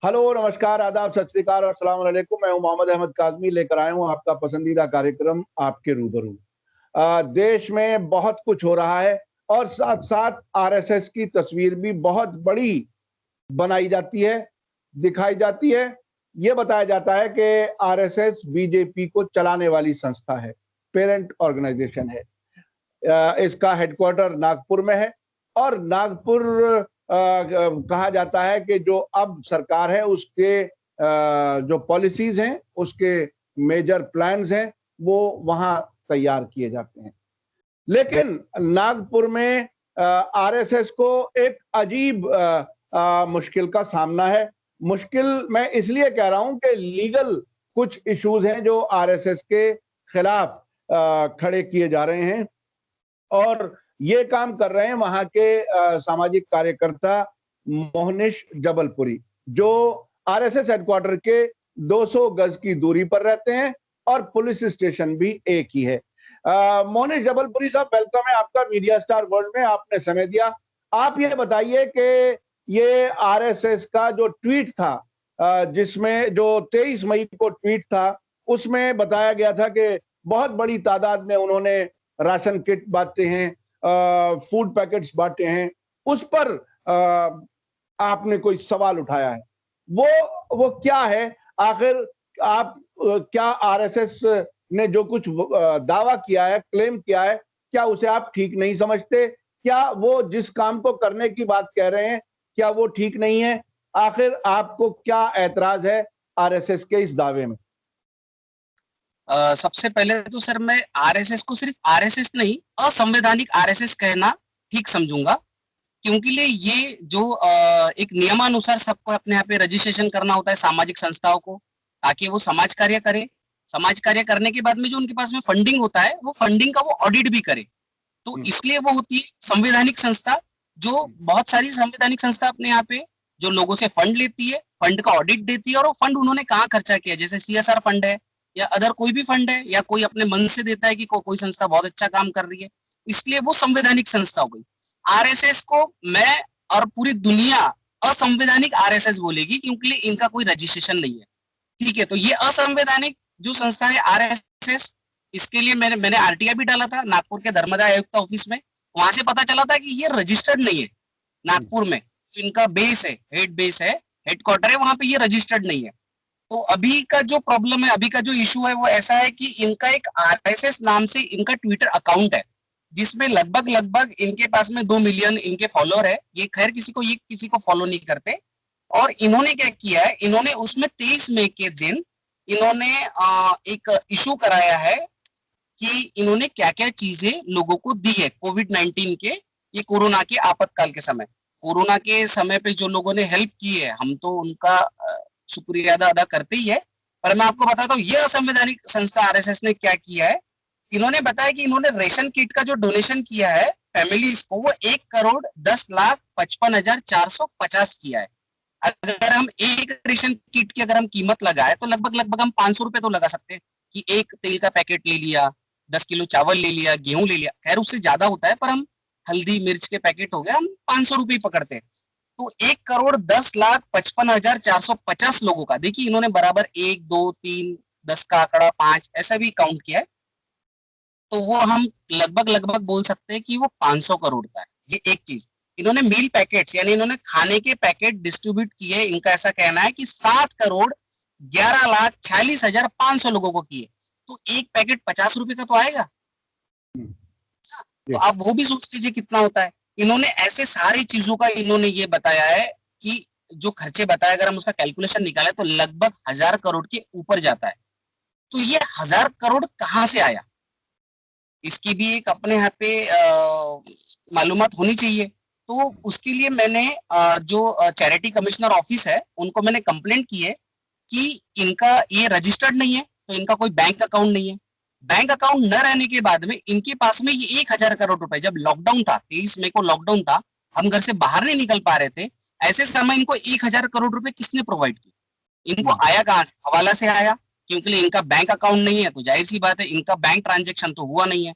Hello, नमस्कार, आदाब, सत श्री अकाल और अस्सलाम वालेकुम। मैं हूं मोहम्मद अहमद काज़मी, लेकर आया हूं आपका पसंदीदा कार्यक्रम आपके रूबरू। देश में बहुत कुछ हो रहा है और साथ-साथ आरएसएस की तस्वीर भी बहुत बड़ी बनाई जाती है, दिखाई जाती है। ये बताया जाता है कि आरएसएस बीजेपी को चलाने वाली संस्था है, पेरेंट ऑर्गेनाइजेशन है। इसका हेडक्वार्टर नागपुर में है और नागपुर कहा जाता है कि जो अब सरकार है उसके जो पॉलिसीज हैं, उसके मेजर प्लान्स हैं, वो वहां तैयार किए जाते हैं। लेकिन नागपुर में आरएसएस को एक अजीब मुश्किल का सामना है। मुश्किल मैं इसलिए कह रहा हूं कि लीगल कुछ इश्यूज हैं जो आरएसएस के खिलाफ खड़े किए जा रहे हैं और ये काम कर रहे हैं वहां के सामाजिक कार्यकर्ता मोहनिश जबलपुरी, जो आरएसएस हेडक्वार्टर के 200 गज की दूरी पर रहते हैं और पुलिस स्टेशन भी एक ही है। मोहनिश जबलपुरी साहब, वेलकम है आपका मीडिया स्टार वर्ल्ड में, आपने समय दिया। आप ये बताइए कि ये आरएसएस का जो ट्वीट था, जिसमें जो 23 मई को ट्वीट था, उसमें बताया गया था कि बहुत बड़ी तादाद में उन्होंने राशन किट बांटे हैं, फूड पैकेट्स बांटे हैं, उस पर आपने कोई सवाल उठाया है। वो क्या है आखिर? आप क्या आरएसएस ने जो कुछ दावा किया है, क्लेम किया है, क्या उसे आप ठीक नहीं समझते? क्या वो जिस काम को करने की बात कह रहे हैं, क्या वो ठीक नहीं है? आखिर आपको क्या ऐतराज है आरएसएस के इस दावे में? सबसे पहले तो सर मैं आरएसएस को सिर्फ आरएसएस नहीं, असंवैधानिक आरएसएस कहना ठीक समझूंगा, क्योंकि ये जो एक नियमानुसार सबको अपने यहाँ पे रजिस्ट्रेशन करना होता है सामाजिक संस्थाओं को, ताकि वो समाज कार्य करे। समाज कार्य करने के बाद में जो उनके पास में फंडिंग होता है, वो फंडिंग का वो ऑडिट भी करे। तो इसलिए वो होती है संवैधानिक संस्था। जो बहुत सारी संवैधानिक संस्था अपने यहाँ पे जो लोगों से फंड लेती है, फंड का ऑडिट देती है, और वो फंड उन्होंने कहाँ खर्चा किया, जैसे सीएसआर फंड है या अदर कोई भी फंड है, या कोई अपने मन से देता है कि कोई संस्था बहुत अच्छा काम कर रही है, इसलिए वो संवैधानिक संस्था हो गई। आरएसएस को मैं और पूरी दुनिया असंवैधानिक आरएसएस बोलेगी, क्योंकि इनका कोई रजिस्ट्रेशन नहीं है। ठीक है, तो ये असंवैधानिक जो संस्था है आरएसएस, इसके लिए मैंने आरटीआई भी डाला था नागपुर के धर्मदाय आयुक्त ऑफिस में। वहां से पता चला था कि ये रजिस्टर्ड नहीं है नागपुर में। इनका बेस है, हेड बेस है, हेडक्वार्टर है, वहां पे ये रजिस्टर्ड नहीं है। तो अभी का जो प्रॉब्लम है, अभी का जो इशू है, वो ऐसा है कि इनका एक आरएसएस नाम से इनका ट्विटर अकाउंट है, जिसमें लगभग लगभग इनके पास में 2 मिलियन इनके फॉलोअर है। ये खैर किसी को फॉलो नहीं करते। और इन्होंने क्या किया है, इन्होंने उसमें 23 मई के दिन इन्होंने एक इशू कराया है कि इन्होंने क्या क्या चीजें लोगों को दी है कोविड-19 के, ये कोरोना के आपातकाल के समय, कोरोना के समय पे जो लोगों ने हेल्प की है, हम तो उनका शुक्रिया अदा करते ही है। पर मैं आपको बताता हूँ ये असंवैधानिक संस्था आरएसएस ने क्या किया है। इन्होंने बताया कि इन्होंने रेशन किट का जो डोनेशन किया है फैमिलीज को, वो 1,10,55,450 किया है। अगर हम एक रेशन किट की अगर हम कीमत लगाए तो लगभग लगभग हम 500 रुपए तो लगा सकते हैं कि एक तेल का पैकेट ले लिया, 10 किलो चावल ले लिया, गेहूं ले लिया। खैर उससे ज्यादा होता है, पर हम हल्दी मिर्च के पैकेट हो गए, हम 500 रुपए पकड़ते हैं। तो 1,10,55,450 लोगों का, देखिए इन्होंने बराबर 1, 2, 3, 10 का आंकड़ा 5 ऐसा भी काउंट किया है। तो वो हम लगभग लगभग बोल सकते हैं कि वो 500 करोड़ का है। ये एक चीज। इन्होंने मील पैकेट्स यानी इन्होंने खाने के पैकेट डिस्ट्रीब्यूट किए। इनका ऐसा कहना है कि 7,11,46,500 लोगों को किए। तो एक पैकेट 50 रुपए का तो आएगा। तो आप वो भी सोच लीजिए कितना होता है। इन्होंने ऐसे सारी चीजों का इन्होंने ये बताया है कि जो खर्चे बताए, अगर हम उसका कैलकुलेशन निकालें तो लगभग 1000 करोड़ के ऊपर जाता है। तो ये 1000 करोड़ कहां से आया, इसकी भी एक अपने यहाँ पे मालूमात होनी चाहिए। तो उसके लिए मैंने जो चैरिटी कमिश्नर ऑफिस है उनको मैंने कंप्लेंट की है कि इनका ये रजिस्टर्ड नहीं है, तो इनका कोई बैंक अकाउंट नहीं है। बैंक अकाउंट न रहने के बाद में इनके पास में ये 1000 करोड़ रुपए, जब लॉकडाउन था 23 मई को लॉकडाउन था, हम घर से बाहर नहीं निकल पा रहे थे, ऐसे समय इनको 1000 करोड़ रुपए किसने प्रोवाइड किए? इनको आया कहां से? हवाला से आया, क्योंकि इनका बैंक अकाउंट नहीं है, तो जाहिर सी बात है इनका बैंक ट्रांजेक्शन तो हुआ नहीं है।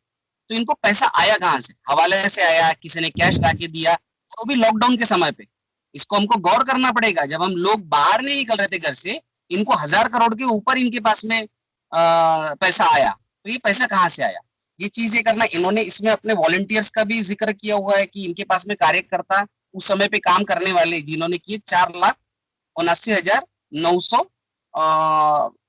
तो इनको पैसा आया कहां से? हवाले से आया, किसी ने कैश ला के दिया, वो भी लॉकडाउन के समय पे। इसको हमको गौर करना पड़ेगा। जब हम लोग बाहर नहीं निकल रहे थे घर से, इनको 1000 करोड़ के ऊपर इनके पास में पैसा आया, तो ये पैसा कहाँ से आया? ये चीजें करना, इन्होंने इसमें अपने वॉलंटियर्स का भी जिक्र किया हुआ है कि इनके पास में कार्यकर्ता उस समय पे काम करने वाले जिन्होंने किए 4,79,900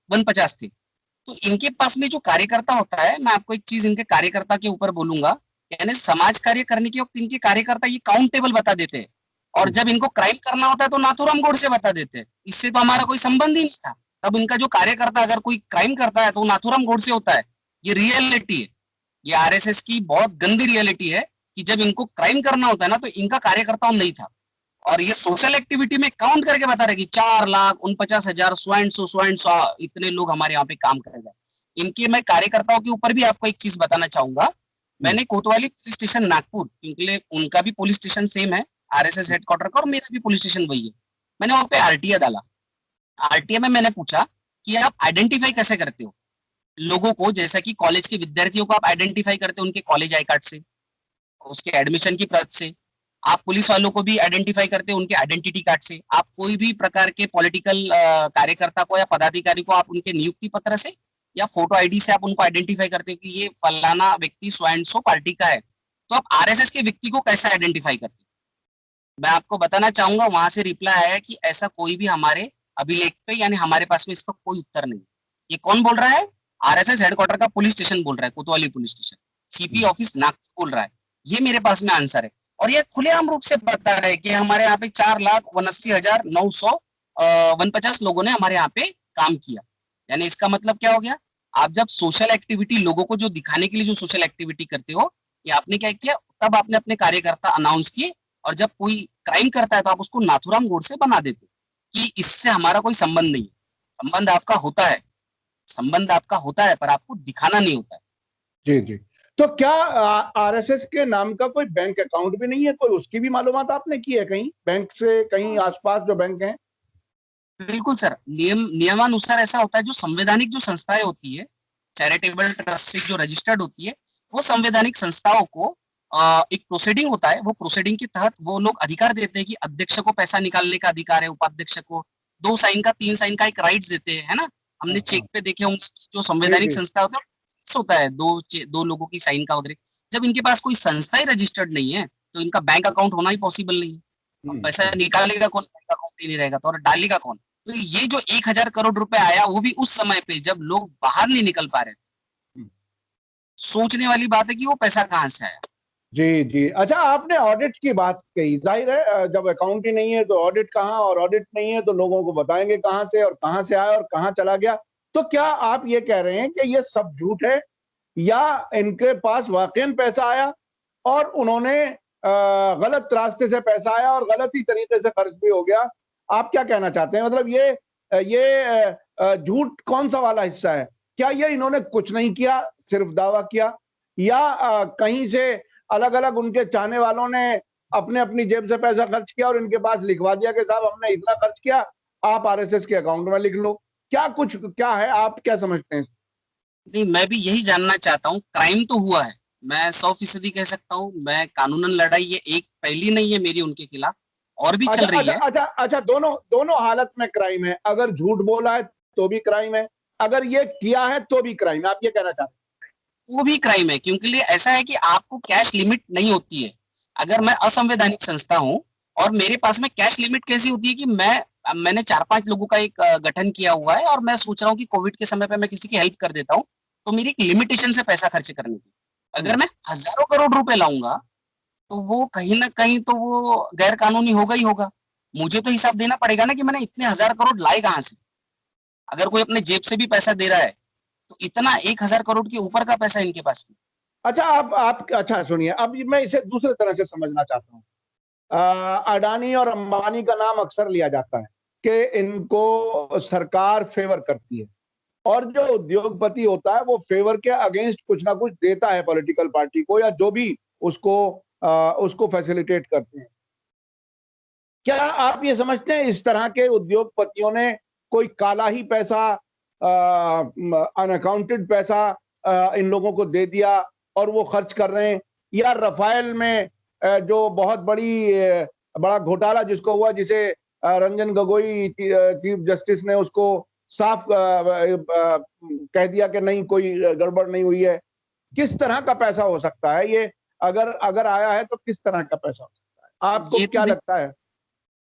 150 थे। तो इनके पास में जो कार्यकर्ता होता है, मैं आपको एक चीज इनके कार्यकर्ता के ऊपर बोलूंगा, यानी समाज कार्य करने के वक्त इनके कार्यकर्ता ये काउंटेबल बता देते हैं, और जब इनको क्राइम करना होता है तो नाथूराम गोडसे बता देते हैं। इससे तो हमारा कोई संबंध ही नहीं था। तब इनका जो कार्यकर्ता अगर कोई क्राइम करता है तो नाथूराम गोडसे होता है। ये रियलिटी है, ये आरएसएस की बहुत गंदी रियलिटी है कि जब इनको क्राइम करना होता है ना, तो इनका कार्यकर्ता नहीं था। और ये सोशल एक्टिविटी में काउंट करके बता रहे कि 4,49,000 सो इतने लोग हमारे यहाँ पे काम करेगा। इनके मैं कार्यकर्ताओं के ऊपर भी आपको एक चीज बताना चाहूंगा। मैंने कोतवाली पुलिस स्टेशन नागपुर, क्योंकि उनका भी पुलिस स्टेशन सेम है आरएसएस हेडक्वार्टर का, और मेरा भी पुलिस स्टेशन वही है। मैंने वहां पे आरटीए डाला। आरटीए में मैंने पूछा कि आप आइडेंटिफाई कैसे करते हो लोगों को, जैसा कि कॉलेज के विद्यार्थियों को आप आइडेंटिफाई करते हो उनके कॉलेज आई कार्ड से, उसके एडमिशन की प्रत से। आप पुलिस वालों को भी आइडेंटिफाई करते हैं उनके आइडेंटिटी कार्ड से। आप कोई भी प्रकार के पॉलिटिकल कार्यकर्ता को या पदाधिकारी को आप उनके नियुक्ति पत्र से या फोटो आईडी से आप उनको आइडेंटिफाई करते हो कि ये फलाना व्यक्ति सो एंड सो पार्टी का है। तो आप आरएसएस के व्यक्ति को कैसे आइडेंटिफाई करते हो? मैं आपको बताना चाहूंगा, वहां से रिप्लाई आया कि ऐसा कोई भी हमारे अभिलेख पे, यानी हमारे पास में इसका कोई उत्तर नहीं। ये कौन बोल रहा है? आरएसएस हेडक्वार्टर का पुलिस स्टेशन बोल रहा है, कोतवाली police station, CP office Nagpur बोल रहा है। ये मेरे पास में आंसर है, और ये खुलेआम रूप से बता रहे कि हमारे यहाँ पे 4,79,950 लोगों ने हमारे यहाँ पे काम किया। यानी इसका मतलब क्या हो गया? आप जब सोशल एक्टिविटी लोगों को जो दिखाने के लिए जो सोशल एक्टिविटी करते हो, ये आपने क्या किया, तब आपने अपने कार्यकर्ता अनाउंस किए, और जब कोई क्राइम करता है तो आप उसको नाथूराम गोडसे बना देते कि इससे हमारा कोई संबंध नहीं है। संबंध आपका होता है, संबंध आपका होता है, पर आपको दिखाना नहीं होता है। जी जी। तो क्या आरएसएस के नाम का कोई बैंक अकाउंट भी नहीं है? कोई उसकी भी मालूमात आपने की है कहीं, बैंक से कहीं आसपास जो बैंक हैं? बिल्कुल सर, नियमानुसार ऐसा होता है। जो संवैधानिक जो संस्थाएं होती है, चैरिटेबल ट्रस्ट से जो रजिस्टर्ड होती है, वो संवैधानिक संस्थाओं को एक प्रोसीडिंग होता है। वो प्रोसीडिंग के तहत वो लोग अधिकार देते हैं कि अध्यक्ष को पैसा निकालने का अधिकार है, उपाध्यक्ष को 2 साइन का 3 साइन का एक राइट्स देते हैं, है ना? हमने चेक पे देखे होंगे, जो संवैधानिक संस्था होता है होता है दो लोगों की साइन का वगैरह। जब इनके पास कोई संस्था ही रजिस्टर्ड नहीं है, तो इनका बैंक अकाउंट होना ही पॉसिबल नहीं है। पैसा निकालेगा कौन? बैंक अकाउंट ही नहीं रहेगा तो, और डालेगा कौन? तो ये जो 1,000 करोड़ रुपए आया, वो भी उस समय पे जब लोग बाहर नहीं निकल पा रहे थे। सोचने वाली बात है कि वो पैसा कहां से आया। जी जी। अच्छा, आपने ऑडिट की बात कही। जाहिर है जब अकाउंट ही नहीं है तो ऑडिट कहाँ, और ऑडिट नहीं है तो लोगों को बताएंगे कहां से, और कहां से आया और कहां चला गया। तो क्या आप ये कह रहे हैं कि ये सब झूठ है, या इनके पास वाकई पैसा आया और उन्होंने गलत रास्ते से पैसा आया और गलत ही तरीके से खर्च भी हो गया? आप क्या कहना चाहते हैं? मतलब ये झूठ कौन सा वाला हिस्सा है? क्या ये इन्होंने कुछ नहीं किया, सिर्फ दावा किया, या कहीं से अलग अलग उनके चाहने वालों ने अपने अपनी जेब से पैसा खर्च किया और इनके पास लिखवा दिया कि साहब हमने इतना खर्च किया, आप आरएसएस के अकाउंट में लिख लो? क्या है, आप क्या समझते हैं? नहीं, मैं भी यही जानना चाहता हूँ। क्राइम तो हुआ है, मैं 100% कह सकता हूँ। मैं कानूनन लड़ाई ये एक पहली नहीं है मेरी उनके खिलाफ, और भी अच्छा चल रही अच्छा है। अच्छा अच्छा, दोनों दोनों हालत में क्राइम है। अगर झूठ बोला है तो भी क्राइम है, अगर ये किया है तो भी क्राइम है, आप ये कहना चाहते वो भी क्राइम है, क्योंकि ऐसा है कि आपको कैश लिमिट नहीं होती है। अगर मैं असंवैधानिक संस्था हूँ और मेरे पास में कैश लिमिट कैसी होती है कि मैंने 4-5 लोगों का एक गठन किया हुआ है, और मैं सोच रहा हूँ कि कोविड के समय पे मैं किसी की हेल्प कर देता हूँ, तो मेरी एक लिमिटेशन से पैसा खर्च करने की। अगर मैं हजारों करोड़ रुपए लाऊंगा, तो वो कहीं ना कहीं तो वो गैर कानूनी होगा ही होगा। मुझे तो हिसाब देना पड़ेगा ना कि मैंने इतने 1,000 करोड़ लाए कहाँ से। अगर कोई अपने जेब से भी पैसा दे रहा है, तो इतना 1,000 करोड़ के ऊपर का पैसा इनके पास में। हैं? अच्छा, आप अच्छा सुनिए, अब मैं इसे दूसरे तरह से समझना चाहता हूँ। अडानी और अंबानी का नाम अक्सर लिया जाता है कि इनको सरकार फेवर करती है, और जो उद्योगपति होता है वो फेवर के अगेंस्ट कुछ ना कुछ देता है पॉलिटिकल पार्टी को, या जो भी उसको उसको फैसिलिटेट करते हैं। क्या आप ये समझते हैं इस तरह के उद्योगपतियों ने कोई काला ही पैसा, अनअकाउंटेड पैसा इन लोगों को दे दिया और वो खर्च कर रहे हैं? या रफाइल में जो बहुत बड़ी बड़ा घोटाला जिसको हुआ, जिसे रंजन गोगोई चीफ जस्टिस ने उसको साफ कह दिया कि नहीं, कोई गड़बड़ नहीं हुई है। किस तरह का पैसा हो सकता है ये? अगर अगर आया है तो किस तरह का पैसा हो सकता है? आपको ये तो क्या लगता है?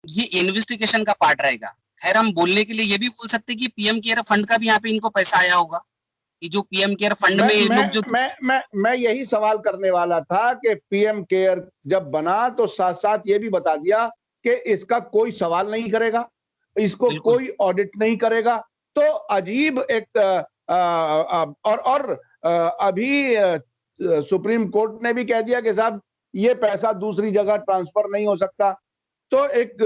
ये इन्वेस्टिगेशन का पार्ट रहेगा। खैर, हम बोलने के लिए ये भी बोल सकते हैं कि पीएम केयर फंड का भी यहाँ पे इनको पैसा आया होगा, कि जो पीएम केयर फंड मैं में ये मैं लोग जो मैं यही सवाल करने वाला था कि पीएम केयर जब बना तो साथ साथ ये भी बता दिया कि इसका कोई सवाल नहीं करेगा, इसको बिल्कुल कोई ऑडिट नहीं करेगा। तो अजीब एक और अभी सुप्रीम कोर्ट ने भी कह दिया कि साहब ये पैसा दूसरी जगह ट्रांसफर नहीं हो सकता। तो एक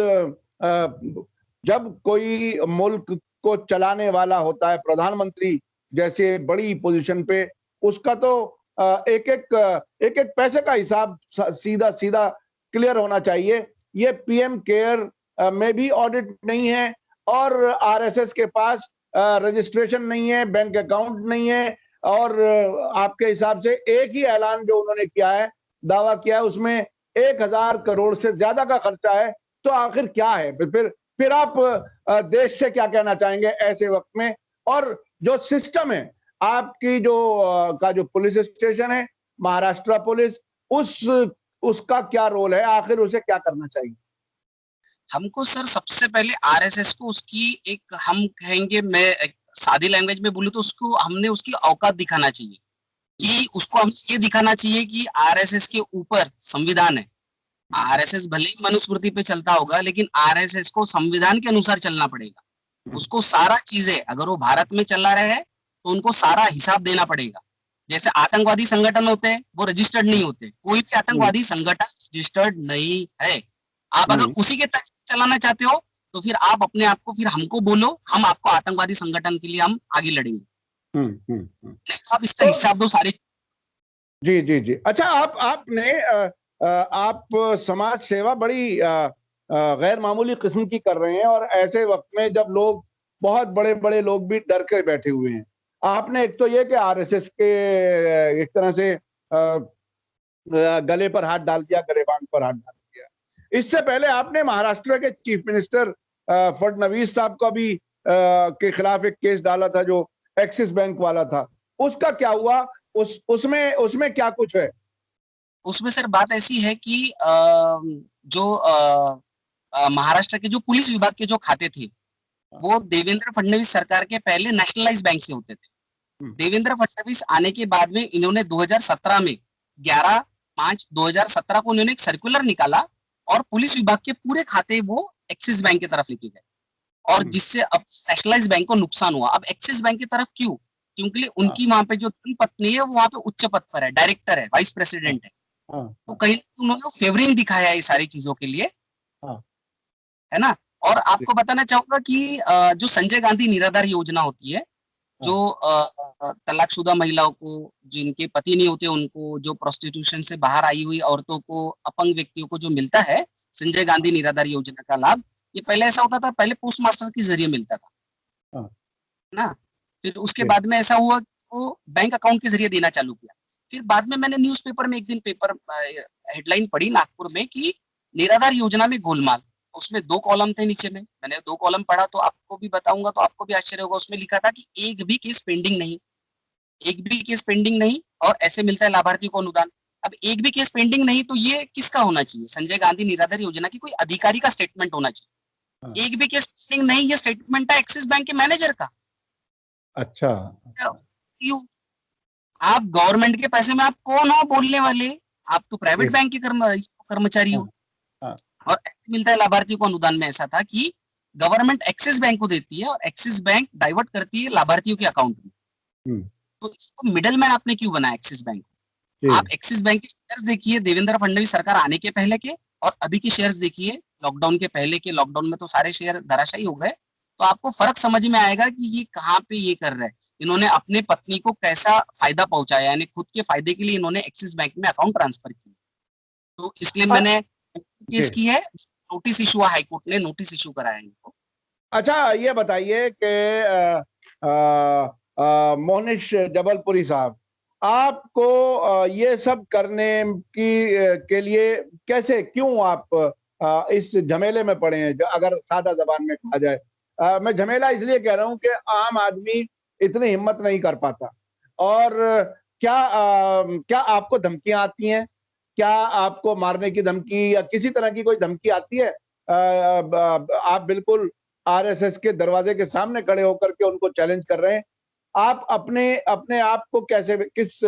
जब कोई मुल्क को चलाने वाला होता है प्रधानमंत्री जैसे बड़ी पोजीशन पे, उसका तो एक एक पैसे का हिसाब सीधा सीधा क्लियर होना चाहिए। ये पीएम केयर में भी ऑडिट नहीं है और आरएसएस के पास रजिस्ट्रेशन नहीं है, बैंक अकाउंट नहीं है और आपके हिसाब से एक ही ऐलान जो उन्होंने किया है, दावा किया है, उसमें 1000 करोड़ से ज्यादा का खर्चा है। तो आखिर क्या है? फिर आप देश से क्या कहना चाहेंगे ऐसे वक्त में? और जो सिस्टम है आपकी जो का जो पुलिस स्टेशन है, महाराष्ट्र पुलिस, उस उसका क्या रोल है? आखिर उसे क्या करना चाहिए? हमको सर सबसे पहले आरएसएस को उसकी एक, हम कहेंगे, मैं एक सादी लैंग्वेज में बोलूं तो उसको हमने उसकी औकात दिखाना चाहिए, कि उसको हम ये दिखाना चाहिए कि आरएसएस के ऊपर संविधान है। आरएसएस भले ही मनुस्मृति पे चलता होगा, लेकिन आरएसएस को संविधान के अनुसार चलना पड़ेगा। उसको सारा चीजें, अगर वो भारत में चला रहे हैं तो उनको सारा हिसाब देना पड़ेगा। जैसे आतंकवादी संगठन होते हैं, वो रजिस्टर्ड नहीं होते। कोई भी आतंकवादी संगठन रजिस्टर्ड नहीं है। आप अगर उसी के तहत चलाना चाहते हो तो फिर आप अपने आप को, फिर हमको बोलो, हम आपको आतंकवादी संगठन के लिए हम आगे लड़ेंगे। नहीं तो आप इसका तो हिसाब दो सारे। जी, जी, जी। अच्छा, आपने आप समाज सेवा बड़ी गैर मामूली किस्म की कर रहे हैं और ऐसे वक्त में जब लोग, बहुत बड़े-बड़े लोग भी डर के बैठे हुए हैं। आपने एक तो ये कि आरएसएस के एक तरह से गले पर हाथ डाल दिया, गरेबान पर हाथ डाल दिया। इससे पहले आपने महाराष्ट्र के चीफ मिनिस्टर फडणवीस साहब का भी के खिलाफ एक केस डाला था जो एक्सिस बैंक वाला था। उसका क्या हुआ? उसमें उसमें क्या कुछ है? उसमें सर बात ऐसी है कि जो महाराष्ट्र के जो पुलिस विभाग के जो खाते थे, वो देवेंद्र फडणवीस सरकार के पहले नेशनलाइज बैंक से होते थे। देवेंद्र फडणवीस आने के बाद में इन्होंने 2017 में 11/5/2017 को इन्होंने एक सर्कुलर निकाला और पुलिस विभाग के पूरे खाते वो एक्सिस बैंक की तरफ लेके गए, और जिससे अब नेशनलाइज बैंक को नुकसान हुआ। अब एक्सिस बैंक की तरफ क्यों? क्योंकि उनकी वहां पे जो पत्नी है वो वहां पे उच्च पद पर है, डायरेक्टर है, वाइस प्रेसिडेंट है। तो कहीं उन्होंने फेवरिंग दिखाया है इस सारी चीजों के लिए, है ना। और आपको बताना चाहूंगा कि जो संजय गांधी निराधार योजना होती है, जो तलाकशुदा महिलाओं को, जिनके पति नहीं होते, उनको, जो प्रोस्टिट्यूशन से बाहर आई हुई औरतों को, अपंग व्यक्तियों को जो मिलता है संजय गांधी निराधार योजना का लाभ, ये पहले ऐसा होता था, पहले पोस्ट मास्टर के जरिए मिलता था ना। फिर उसके बाद में ऐसा हुआ कि वो बैंक अकाउंट के जरिए देना चालू किया। फिर बाद में मैंने न्यूज़पेपर में एक दिन पेपर हेडलाइन पढ़ी नागपुर में कि निराधार योजना में गोलमाल। उसमें 2 कॉलम थे नीचे में, मैंने 2 कॉलम पढ़ा तो आपको भी बताऊंगा तो आपको भी आश्चर्य होगा। उसमें लिखा था कि एक भी केस पेंडिंग नहीं, एक भी केस पेंडिंग नहीं, और ऐसे मिलता है लाभार्थी को अनुदान। अब एक भी केस पेंडिंग नहीं तो ये किसका होना चाहिए? संजय गांधी निराधार योजना की कोई अधिकारी का स्टेटमेंट होना चाहिए। एक भी केस पेंडिंग नहीं, ये स्टेटमेंट है एक्सिस बैंक के मैनेजर का। अच्छा। क्यों? आप गवर्नमेंट के पैसे में आप कौन हो बोलने वाले? आप तो प्राइवेट बैंक के कर्मचारी हो। और मिलता है लाभार्थी को अनुदान में ऐसा था कि गवर्नमेंट एक्सिस बैंक को देती है और एक्सिस बैंक डाइवर्ट करती है लाभार्थियों के अकाउंट में। तो इसको मिडलमैन आपने क्यों बनाया एक्सिस बैंक? आप एक्सिस बैंक के शेयर्स देखिए, देवेंद्र फडणवीस सरकार आने के पहले के और अभी के शेयर्स देखिए, लॉकडाउन के पहले के। लॉकडाउन में तो सारे शेयर धराशायी हो गए, तो आपको फर्क समझ में आएगा कि ये कहाँ पे ये कर रहे हैं। इन्होंने अपने पत्नी को कैसा फायदा पहुंचाया, यानी खुद के फायदे के लिए इन्होंने एक्सिस बैंक में अकाउंट ट्रांसफर किया। तो इसलिए मैंने केस की है, नोटिस इशू, हाईकोर्ट ने नोटिस इशू कराया इनको। अच्छा, ये बताइए कि मोहनिश जबलपुरी साहब, आपको ये सब करने की के लिए कैसे, क्यों आप इस झमेले में पड़े हैं, जो अगर सादा ज़बान में कहा जाए। मैं झमेला इसलिए कह रहा हूँ कि आम आदमी इतनी हिम्मत नहीं कर पाता। और क्या आपको धमकियाँ आती हैं? क्या आपको मारने की धमकी या किसी तरह की कोई धमकी आती है? आप बिल्कुल आरएसएस के दरवाजे के सामने खड़े होकर के उनको चैलेंज कर रहे हैं। आप अपने अपने आप को कैसे किस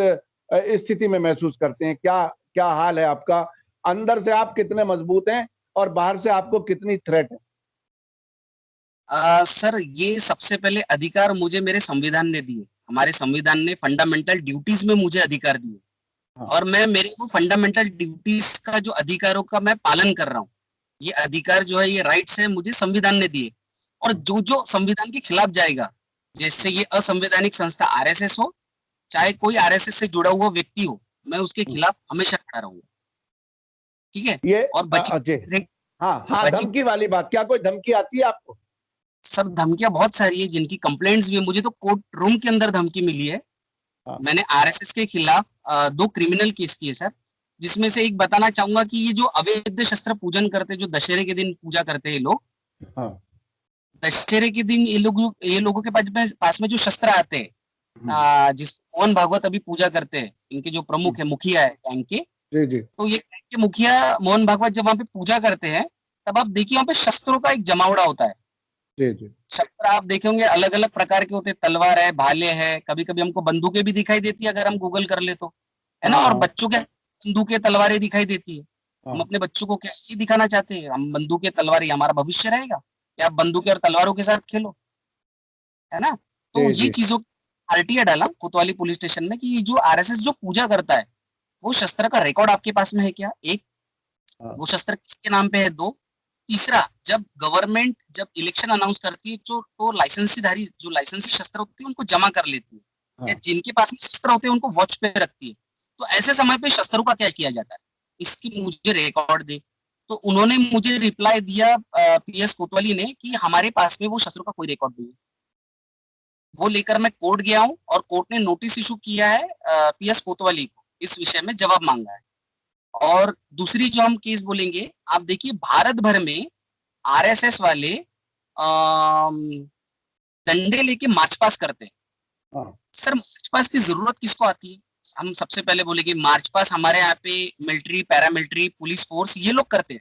स्थिति में महसूस करते हैं? क्या क्या हाल है आपका? अंदर से आप कितने मजबूत हैं और बाहर से आपको कितनी थ्रेट है? सर, ये सबसे पहले अधिकार मुझे मेरे संविधान ने दिए। हमारे संविधान ने फंडामेंटल ड्यूटीज में मुझे अधिकार दिए हाँ, और मैं मेरे को फंडामेंटल ड्यूटीज का जो अधिकारों का मैं पालन कर रहा हूँ। ये अधिकार जो है, ये राइट्स है, मुझे संविधान ने दिए। और हाँ, जो जो संविधान के खिलाफ जाएगा, जैसे ये असंवैधानिक संस्था आरएसएस हो, चाहे कोई आरएसएस से जुड़ा हुआ व्यक्ति हो, मैं उसके हुँ। खिलाफ हमेशा खड़ा रहूंगा। ठीक है। ये और बची जी। हाँ, हाँ, बची धमकी वाली बात, क्या कोई धमकी आती है आपको? सर, धमकियां बहुत सारी है, जिनकी कंप्लेंट्स भी है। मुझे तो कोर्ट रूम के अंदर धमकी मिली है। हाँ, मैंने आरएसएस के खिलाफ 2 क्रिमिनल केस किए सर, जिसमें से एक बताना चाहूंगा कि ये जो अवैध शस्त्र पूजन करते, जो दशहरे के दिन पूजा करते हैं ये लोग, हाँ, दशहरे के दिन ये लोगों के पास में जो शस्त्र आते हैं, हुँ, जिस मोहन भागवत अभी पूजा करते हैं, इनके जो हुँ। प्रमुख है, मुखिया है गैंग के, जी, जी। तो ये गैंग के मुखिया मोहन भागवत जब वहां पे पूजा करते हैं, तब आप देखिए वहां पे शस्त्रों का एक जमावड़ा होता है। जी, जी। शस्त्र आप देखेंगे अलग अलग प्रकार के होते हैं, तलवार है, भाले है, कभी कभी हमको बंदूकें भी दिखाई देती है अगर हम गूगल कर ले तो, है ना। और हाँ, बच्चों के बंदूकें तलवारें दिखाई देती है। हम हाँ, अपने बच्चों को क्या ये दिखाना चाहते हैं, हम बंदूकें तलवारें हमारा भविष्य रहेगा, क्या आप बंदूकें और तलवारों के साथ खेलो, है ना। तो जी, ये जी। चीजों आरटीआई डाला कोतवाली पुलिस स्टेशन में कि ये जो आरएसएस जो पूजा करता है, वो शस्त्र का रिकॉर्ड आपके पास में है क्या, एक, हाँ, वो शस्त्र किसके नाम पे है, दो, तीसरा, जब गवर्नमेंट जब इलेक्शन अनाउंस करती है तो लाइसेंसीधारी जो लाइसेंसी शस्त्र होते हैं उनको जमा कर लेती है, या हाँ, जिनके पास में शस्त्र होते हैं उनको वॉच पे रखती है। तो ऐसे समय पे शस्त्रों का क्या किया जाता है, इसकी मुझे रिकॉर्ड दे। तो उन्होंने मुझे रिप्लाई दिया पीएस कोतवाली ने कि हमारे पास में वो शस्त्रों का कोई रिकॉर्ड नहीं है। वो लेकर मैं कोर्ट गया हूँ और कोर्ट ने नोटिस इशू किया है पीएस कोतवाली को, इस विषय में जवाब मांगा है। और दूसरी जो हम केस बोलेंगे, आप देखिए भारत भर में आरएसएस वाले डंडे लेके मार्च पास करते हैं। हाँ, सर, मार्च पास की जरूरत किसको आती है? हम सबसे पहले बोलेंगे मार्च पास हमारे यहाँ पे मिलिट्री, पैरामिलिट्री, पुलिस फोर्स ये लोग करते हैं।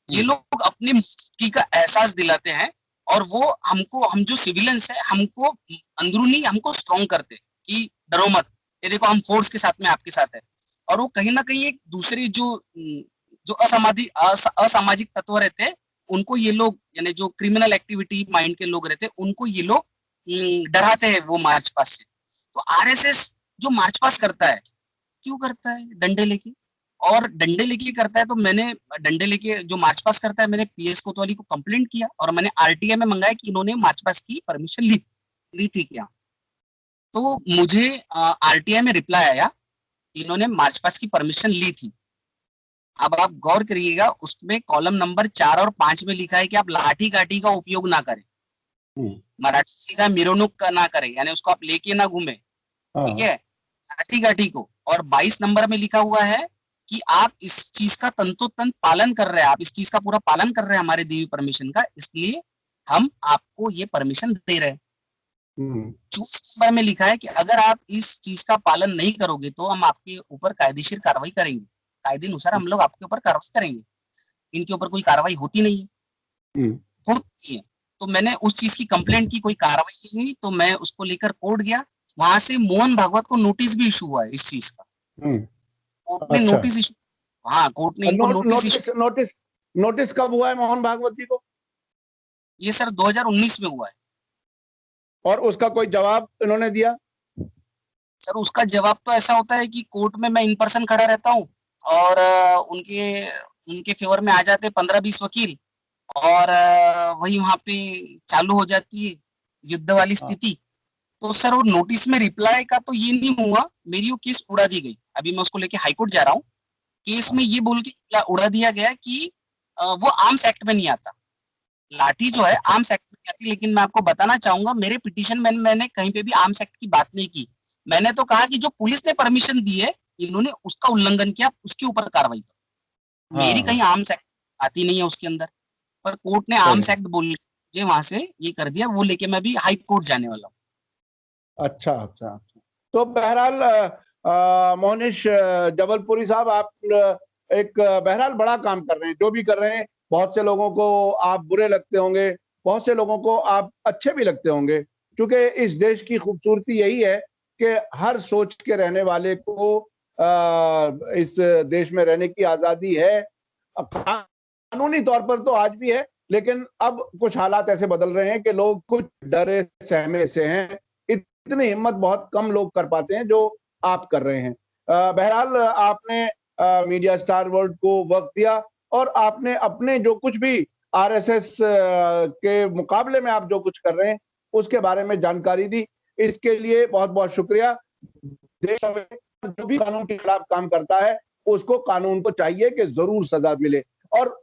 ये हुँ, लोग अपनी मुक्ति का एहसास दिलाते हैं और वो हमको, हम जो सिविलियंस है, हमको अंदरूनी हमको स्ट्रॉन्ग करते हैं कि डरो मत, ये देखो हम फोर्स के साथ में आपके साथ है। और वो कहीं ना कहीं एक दूसरे जो असामाजिक तत्व रहते हैं, उनको ये लोग, यानी जो क्रिमिनल एक्टिविटी माइंड के लोग रहते हैं, उनको ये लोग डराते हैं वो मार्च पास से। तो आरएसएस जो मार्च पास करता है, क्यों करता है? डंडे लेके। और डंडे लेके करता है, तो मैंने डंडे लेके जो मार्च पास करता है, मैंने पीएस कोतवाली को कंप्लेंट किया और मैंने आरटीआई में मंगाया कि इन्होंने मार्च पास की परमिशन ली थी क्या। तो मुझे आरटीआई में रिप्लाई आया, इन्होंने मार्च पास की परमिशन ली थी। अब आप गौर करिएगा, उसमें कॉलम नंबर 4 और 5 में लिखा है कि आप लाठी काठी का उपयोग ना करें, हुँ, मराठी का मिरवणूक का ना करें, यानी उसको आप लेके ना घूमे। ठीक हाँ, है, लाठी काठी को। और 22 नंबर में लिखा हुआ है कि आप इस चीज का तंतोतंत पालन कर रहे हैं, आप इस चीज का पूरा पालन कर रहे हैं हमारे दी हुई परमिशन का, इसलिए हम आपको ये परमिशन दे रहे हैं। हुँ, 24 नंबर में लिखा है कि अगर आप इस चीज का पालन नहीं करोगे तो हम आपके ऊपर कायदेशीर कार्रवाई करेंगे, कायदे अनुसार हुँ, हम लोग आपके ऊपर कार्रवाई करेंगे। इनके ऊपर कोई कार्रवाई होती नहीं है, हुँ, होती है। तो मैंने उस चीज की कंप्लेंट की, कोई कार्रवाई नहीं हुई, तो मैं उसको लेकर कोर्ट गया। वहां से मोहन भागवत को नोटिस भी इशू हुआ है इस चीज का। हुँ, कोर्ट ने अच्छा। नोटिस इशू, हाँ, कोर्ट ने इनको notice issue, notice notice notice कब हुआ है मोहन भागवत जी को? ये सर 2019 में हुआ है। और उसका कोई जवाब इन्होंने दिया? सर, उसका जवाब तो ऐसा होता है कि कोर्ट में मैं इन पर्सन खड़ा रहता हूँ और उनके उनके फेवर में आ जाते 15-20 वकील, और वही वहां पे चालू हो जाती है युद्ध वाली हाँ, स्थिति। तो सर, वो नोटिस में रिप्लाई का तो ये नहीं हुआ, मेरी वो केस उड़ा दी गई। अभी मैं उसको लेके हाईकोर्ट जा रहा हूँ। केस हाँ, में ये बोल के उड़ा दिया गया कि वो आर्म्स एक्ट में नहीं आता, लाठी जो है अच्छा, आर्म्स एक्ट में नहीं आती। लेकिन मैं आपको बताना चाहूंगा, मेरे पिटीशन में मैंने कहीं पे भी आर्म्स एक्ट की बात नहीं की। मैंने तो कहा कि जो पुलिस ने परमिशन दी है, इन्होंने उसका उल्लंघन किया, उसके ऊपर कार्रवाई करो। मेरी हाँ, कहीं आर्म्स एक्ट आती नहीं है उसके अंदर, पर कोर्ट ने आर्म्स एक्ट बोल के वहां से ये कर दिया, वो लेके मैं भी हाई कोर्ट जाने वाला हूँ। अच्छा अच्छा अच्छा। तो बहरहाल मोहनिश जबलपुरी साहब, आप बहरहाल बड़ा काम कर रहे हैं, जो भी कर रहे हैं। बहुत से लोगों को आप बुरे लगते होंगे, बहुत से लोगों को आप अच्छे भी लगते होंगे, क्योंकि इस देश की खूबसूरती यही है कि हर सोच के रहने वाले को इस देश में रहने की आजादी है। कानूनी तौर पर तो आज भी है, लेकिन अब कुछ हालात ऐसे बदल रहे हैं कि लोग कुछ डरे सहमे से हैं। इतनी हिम्मत बहुत कम लोग कर पाते हैं जो आप कर रहे हैं। बहरहाल आपने मीडिया स्टार वर्ल्ड को वक्त दिया और आपने अपने जो कुछ भी आरएसएस के मुकाबले में आप जो कुछ कर रहे हैं उसके बारे में जानकारी दी। इसके लिए बहुत-बहुत शुक्रिया। देश में जो भी कानून के खिलाफ काम करता है उसको कानून को चाहिए कि जरूर सजा मिले, और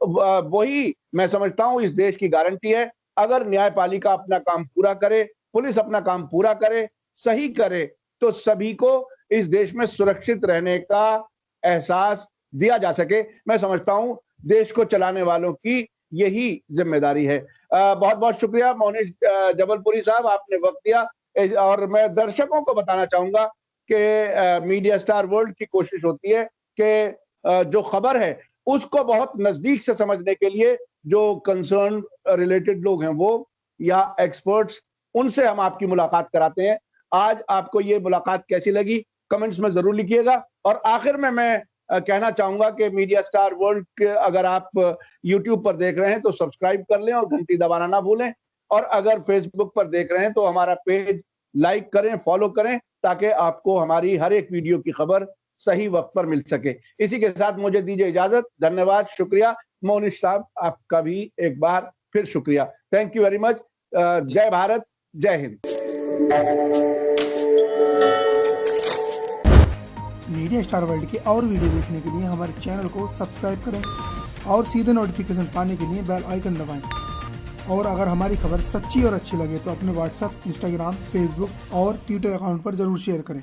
वही मैं समझता हूं इस देश की गारंटी है। अगर न्यायपालिका अपना काम पूरा करे, पुलिस अपना काम पूरा करे, सही करे, तो सभी को इस देश में सुरक्षित रहने का एहसास दिया जा सके। मैं समझता हूं देश को चलाने वालों की यही जिम्मेदारी है। बहुत-बहुत शुक्रिया मोनिश जबलपुरी साहब, आपने वक्त दिया। और मैं दर्शकों को बताना चाहूंगा कि मीडिया स्टार वर्ल्ड की कोशिश होती है कि जो खबर है उसको बहुत नजदीक से समझने के लिए जो कंसर्न रिलेटेड लोग हैं वो या एक्सपर्ट्स, उनसे हम आपकी मुलाकात कराते हैं। आज आपको ये मुलाकात कैसी लगी कमेंट्स में जरूर लिखिएगा। और आखिर में मैं कहना चाहूंगा कि मीडिया स्टार वर्ल्ड के अगर आप यूट्यूब पर देख रहे हैं तो सब्सक्राइब कर लें और घंटी दबाना ना भूलें, और अगर फेसबुक पर देख रहे हैं तो हमारा पेज लाइक करें, फॉलो करें, ताकि आपको हमारी हर एक वीडियो की खबर सही वक्त पर मिल सके। इसी के साथ मुझे दीजिए इजाजत। धन्यवाद, शुक्रिया। मोनिश साहब, आपका भी एक बार फिर शुक्रिया। Thank you very much. जय भारत, जय हिंद। मीडिया स्टार वर्ल्ड के और वीडियो देखने के लिए हमारे चैनल को सब्सक्राइब करें और सीधे नोटिफिकेशन पाने के लिए बेल आइकन दबाएं। और अगर हमारी खबर सच्ची और अच्छी लगे तो अपने व्हाट्सएप, इंस्टाग्राम, फेसबुक और ट्विटर अकाउंट पर जरूर शेयर करें।